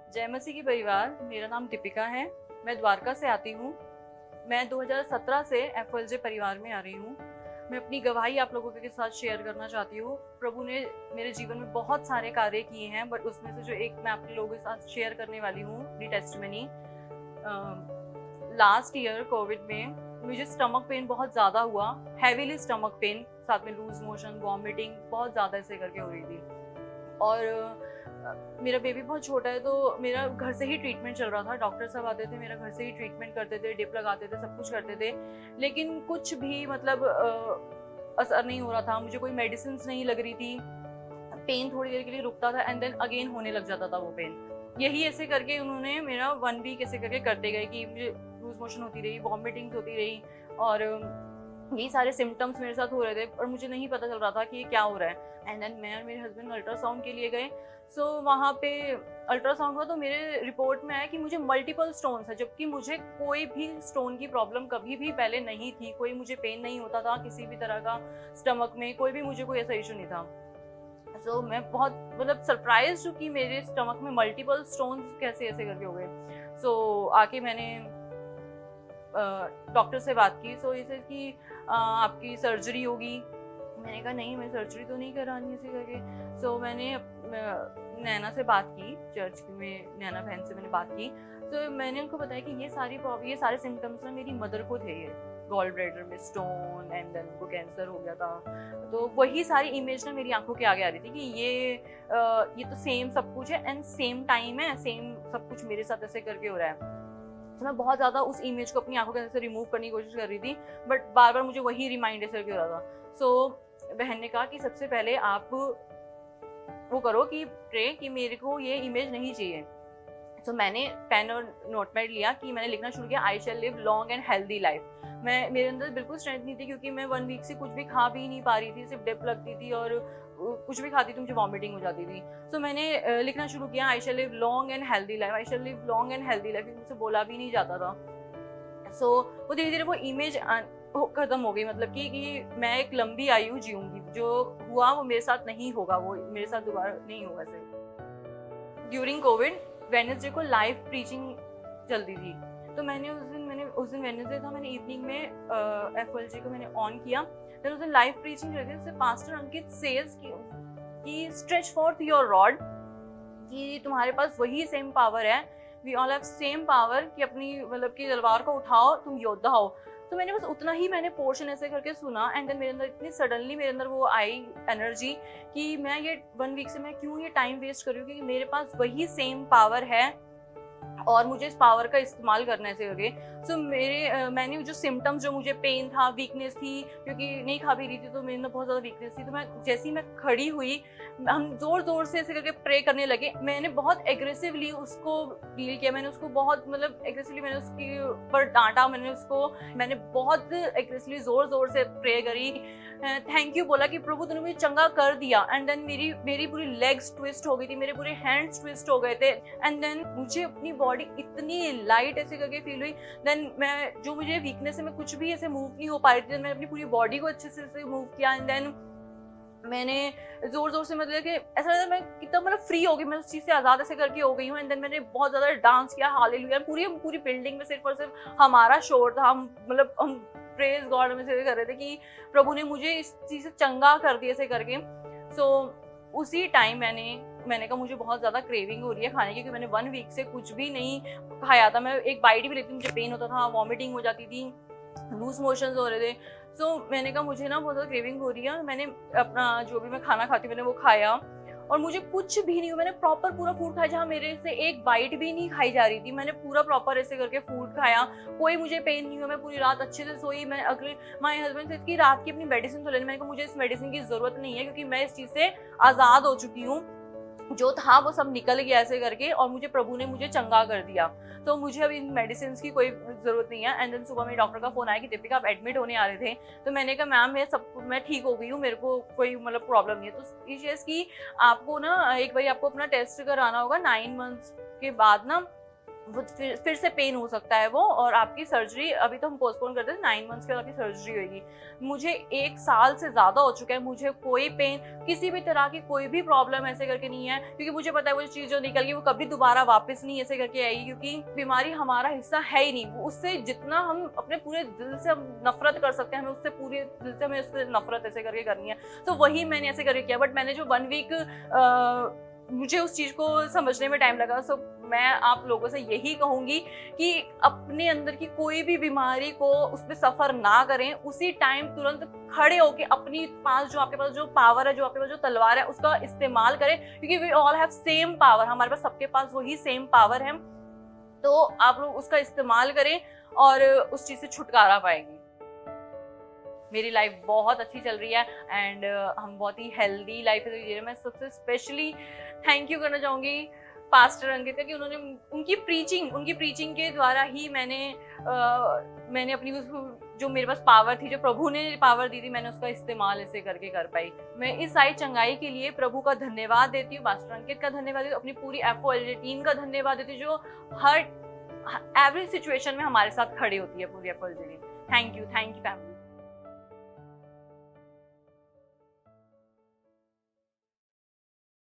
जय मसीह की परिवार। मेरा नाम दीपिका है। मैं द्वारका से आती हूँ। मैं 2017 से एफएलजे परिवार में आ रही हूँ। मैं अपनी गवाही आप लोगों के साथ शेयर करना चाहती हूँ। प्रभु ने मेरे जीवन में बहुत सारे कार्य किए हैं, बट उसमें से जो एक मैं आप लोगों के साथ शेयर करने वाली हूँ, अपनी टेस्टिमनी। लास्ट ईयर कोविड में मुझे स्टमक पेन बहुत ज़्यादा हुआ, हैवीली स्टमक पेन, साथ में लूज मोशन, वॉमिटिंग बहुत ज़्यादा ऐसे करके हो रही थी। और मेरा बेबी बहुत छोटा है, तो मेरा घर से ही ट्रीटमेंट चल रहा था। डॉक्टर साहब आते थे, मेरा घर से ही ट्रीटमेंट करते थे, डिप लगाते थे, सब कुछ करते थे, लेकिन कुछ भी मतलब असर नहीं हो रहा था। मुझे कोई मेडिसिन नहीं लग रही थी। पेन थोड़ी देर के लिए रुकता था एंड देन अगेन होने लग जाता था वो पेन। यही ऐसे करके उन्होंने मेरा 1 वीक ऐसे करके करते गए कि मुझे लूज मोशन होती रही, वॉमिटिंग्स होती रही, और यही सारे सिम्टम्स मेरे साथ हो रहे थे और मुझे नहीं पता चल रहा था कि ये क्या हो रहा है। एंड देन मैं और मेरे हस्बैंड अल्ट्रासाउंड के लिए गए। सो वहाँ पे अल्ट्रासाउंड हुआ तो मेरे रिपोर्ट में आया कि मुझे मल्टीपल स्टोन्स है, जबकि मुझे कोई भी स्टोन की प्रॉब्लम कभी भी पहले नहीं थी। कोई मुझे पेन नहीं होता था किसी भी तरह का स्टमक में, कोई भी मुझे कोई ऐसा इशू नहीं था। सो मैं बहुत मतलब सरप्राइज हूँ कि मेरे स्टमक में मल्टीपल स्टोन्स कैसे ऐसे करके हो गए। सो आके मैंने डॉक्टर से बात की। सो इसे कि आपकी सर्जरी होगी। मैंने कहा नहीं, मैं सर्जरी तो नहीं करानी ऐसे करके। सो मैंने नैना से बात की, चर्च में नैना बहन से मैंने बात की। तो मैंने उनको बताया कि ये सारे सिम्टम्स ना मेरी मदर को थे। ये गॉल ब्लैडर में स्टोन एंड देन उनको कैंसर हो गया था। तो वही सारी इमेज ना मेरी आंखों के आगे आ रही थी कि ये तो सेम सब कुछ है एंड सेम टाइम है, सेम सब कुछ मेरे साथ ऐसे करके हो रहा है। तो मैं बहुत ज़्यादा उस इमेज को अपनी आंखों के अंदर से रिमूव करने की कोशिश कर रही थी, बट बार बार मुझे वही रिमाइंड ऐसे करके हो रहा था। सो बहन ने कहा कि सबसे पहले आप वो करो कि प्रे कि मेरे को ये इमेज नहीं चाहिए। तो मैंने पेन और नोटपैड लिया कि मैंने लिखना शुरू किया, I shall live long and healthy life. मेरे अंदर बिल्कुल स्ट्रेंथ नहीं थी, क्योंकि मैं 1 वीक से कुछ भी खा भी नहीं पा रही थी, सिर्फ डिप लगती थी और कुछ भी खाती थी मुझे वॉमिटिंग हो जाती थी। सो मैंने लिखना शुरू किया, I shall live long and healthy life, I shall live long and healthy life. मुझसे बोला भी नहीं जाता था। सो वो धीरे धीरे वो इमेज खत्म हो गई, मतलब कि मैं एक लंबी आयु जीऊंगी, जो हुआ वो मेरे साथ नहीं होगा, वो मेरे साथ दोबारा नहीं होगा। ड्यूरिंग कोविड वेडनेसडे को लाइव प्रीचिंग चलती थी। तो मैंने उस दिन वेडनेसडे था, मैंने इवनिंग में एफएलजे को मैंने ऑन किया। फिर उस दिन लाइव प्रीचिंग चल रही थी। पास्टर अंकित सेल्स की स्ट्रेच फॉर्थ योर रॉड, कि तुम्हारे पास वही सेम पावर है, we all have same power, कि अपनी मतलब कि तलवार को उठाओ, तुम योद्धा हो। तो मैंने बस उतना ही मैंने पोर्शन ऐसे करके सुना एंड देन मेरे अंदर इतनी सडनली मेरे अंदर वो आई एनर्जी कि मैं ये 1 वीक से मैं क्यों ये टाइम वेस्ट कर रही हूँ, क्योंकि मेरे पास वही सेम पावर है और मुझे इस पावर का इस्तेमाल करने से लगे। सो मैंने जो सिम्टम्स, जो मुझे पेन था, वीकनेस थी, क्योंकि नहीं खा भी रही थी तो मेरे अंदर बहुत ज़्यादा वीकनेस थी। तो मैं जैसे ही मैं खड़ी हुई, हम ज़ोर ज़ोर से ऐसे करके प्रे करने लगे। मैंने बहुत एग्रेसिवली उसको डील किया, मैंने उसको बहुत मतलब एग्रेसिवली मैंने उसके ऊपर डांटा, मैंने बहुत एग्रेसिवली ज़ोर ज़ोर से प्रे करी, थैंक यू बोला कि प्रभु तूने मुझे चंगा कर दिया। एंड देन मेरी पूरी लेग्स ट्विस्ट हो गई थी, मेरे पूरे हैंड्स ट्विस्ट हो गए थे एंड देन मुझे अपनी बॉडी इतनी लाइट ऐसे करके फील हुई। देन मुझे वीकनेस है, मैं कुछ भी ऐसे मूव नहीं हो पा रही थी, मैंने अपनी पूरी बॉडी को अच्छे से मूव किया एंड देन मैंने जोर जोर से मतलब कि ऐसा लगा मैं कितना मतलब फ्री हो गई, मैं उस चीज़ से आज़ाद ऐसे करके हो गई हूँ। एंड देन मैंने बहुत ज़्यादा डांस किया, हालेलुया। पूरी बिल्डिंग में सिर्फ और सिर्फ हमारा शोर था। हम प्रेज गॉड में से कर रहे थे कि प्रभु ने मुझे इस चीज़ से चंगा कर दिया ऐसे करके। सो उसी टाइम मैंने कहा मुझे बहुत ज़्यादा क्रेविंग हो रही है खाने की, क्योंकि मैंने 1 वीक से कुछ भी नहीं खाया था। मैं एक बाइट भी लेती थी, मुझे पेन होता था, वॉमिटिंग हो जाती थी, लूज मोशंस हो रहे थे। सो मैंने कहा मुझे ना बहुत ज़्यादा क्रेविंग हो रही है। मैंने अपना जो भी मैं खाना खाती मैंने वो खाया और मुझे कुछ भी नहीं हुआ। मैंने प्रॉपर पूरा फूड खाया, जहाँ मेरे से एक बाइट भी नहीं खाई जा रही थी। मैंने पूरा प्रॉपर ऐसे करके फूड खाया, कोई मुझे पेन नहीं हुआ। मैं पूरी रात अच्छे से सोई। मैं अगले माय हस्बैंड से कि रात की अपनी मेडिसिन तो लेनी। मैंने कहा मुझे इस मेडिसिन की ज़रूरत नहीं है, क्योंकि मैं इस चीज़ से आज़ाद हो चुकी हूँ। जो था वो सब निकल गया ऐसे करके और मुझे प्रभु ने मुझे चंगा कर दिया। तो मुझे अब इन मेडिसिन की कोई ज़रूरत नहीं है। एंड देन सुबह मेरे डॉक्टर का फ़ोन आया कि दीपिका आप एडमिट होने आ रहे थे। तो मैंने कहा मैम मैं ठीक हो गई हूँ, मेरे को कोई मतलब प्रॉब्लम नहीं है। तो इस चीज़ की आपको ना एक बार आपको अपना टेस्ट कराना होगा 9 मंथ्स के बाद ना, वो फिर से पेन हो सकता है वो, और आपकी सर्जरी अभी तो हम पोस्टपोन करते हैं, 9 मंथ्स के बाद आपकी सर्जरी होगी। मुझे 1 साल से ज़्यादा हो चुका है, मुझे कोई पेन, किसी भी तरह की कोई भी प्रॉब्लम ऐसे करके नहीं है, क्योंकि मुझे पता है वो चीज़ जो निकल गई वो कभी दोबारा वापस नहीं ऐसे करके आएगी, क्योंकि बीमारी हमारा हिस्सा है ही नहीं। उससे जितना हम अपने पूरे दिल से हम नफरत कर सकते हैं, हमें उससे पूरे दिल से हमें उससे नफरत ऐसे करके करनी है। तो वही मैंने ऐसे करके किया, बट मैंने जो 1 वीक मुझे उस चीज़ को समझने में टाइम लगा। सो मैं आप लोगों से यही कहूँगी कि अपने अंदर की कोई भी बीमारी को उस पर सफ़र ना करें, उसी टाइम तुरंत खड़े होके अपनी पास जो आपके पास जो पावर है, जो आपके पास जो तलवार है, उसका इस्तेमाल करें, क्योंकि we all have same power, हमारे पास सबके पास वही सेम पावर है। तो आप लोग उसका इस्तेमाल करें और उस चीज़ से छुटकारा पाएंगे। मेरी लाइफ बहुत अच्छी चल रही है एंड हम बहुत ही हेल्दी लाइफ जी रहे हैं। मैं सबसे स्पेशली थैंक यू करना चाहूँगी पास्टर अंकित का, कि उन्होंने उनकी प्रीचिंग के द्वारा ही मैंने अपनी उस जो मेरे पास पावर थी, जो प्रभु ने पावर दी थी, मैंने उसका इस्तेमाल ऐसे करके कर पाई। मैं इस सारी चंगाई के लिए प्रभु का धन्यवाद देती हूँ, पास्टर अंकित का धन्यवाद देती हूँ, अपनी पूरी FOLJ टीम का धन्यवाद देती हूँ, जो हर एवरी सिचुएशन में हमारे साथ खड़ी होती है पूरी FOLJ team. Thank you family.